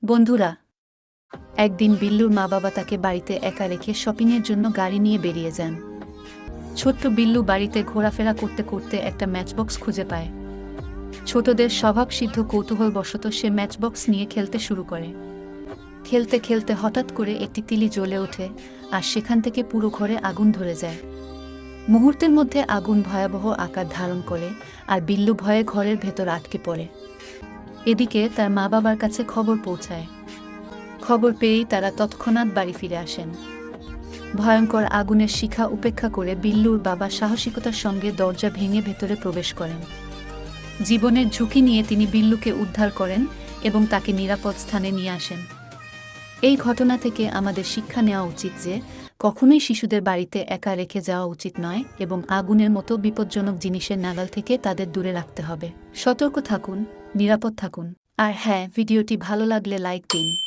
বন্ধুরা, একদিন বিল্লুর মা-বাবা তাকে বাড়িতে একা রেখে শপিংয়ের জন্য গাড়ি নিয়ে বেরিয়ে যান। ছোট্ট বিল্লু বাড়িতে ঘোরাফেরা করতে করতে একটা ম্যাচবক্স খুঁজে পায়। ছোটদের স্বভাবসিদ্ধ কৌতূহলবশত সে ম্যাচবক্স নিয়ে খেলতে শুরু করে। খেলতে খেলতে হঠাৎ করে একটি তিলি জ্বলে ওঠে, আর সেখান থেকে পুরো ঘরে আগুন ধরে যায়। মুহূর্তের মধ্যে আগুন ভয়াবহ আকার ধারণ করে, আর বিল্লু ভয়ে ঘরের ভেতর আটকে পড়ে। এদিকে তার মা-বাবার কাছে খবর পৌঁছায়। খবর পেয়েই তারা তৎক্ষণাৎ বাড়ি ফিরে আসেন। ভয়ঙ্কর আগুনের শিখা উপেক্ষা করে বিল্লুর বাবা সাহসিকতার সঙ্গে দরজা ভেঙে ভেতরে প্রবেশ করেন। জীবনের ঝুঁকি নিয়ে তিনি বিল্লুকে উদ্ধার করেন এবং তাকে নিরাপদ স্থানে নিয়ে আসেন। এই ঘটনা থেকে আমাদের শিক্ষা নেওয়া উচিত যে কখনোই শিশুদের বাড়িতে একা রেখে যাওয়া উচিত নয় এবং আগুনের মতো বিপজ্জনক জিনিসের নাগাল থেকে তাদের দূরে রাখতে হবে। সতর্ক থাকুন, নিরাপদ থাকুন। আর হ্যাঁ, ভিডিওটি ভালো লাগলে লাইক দিন।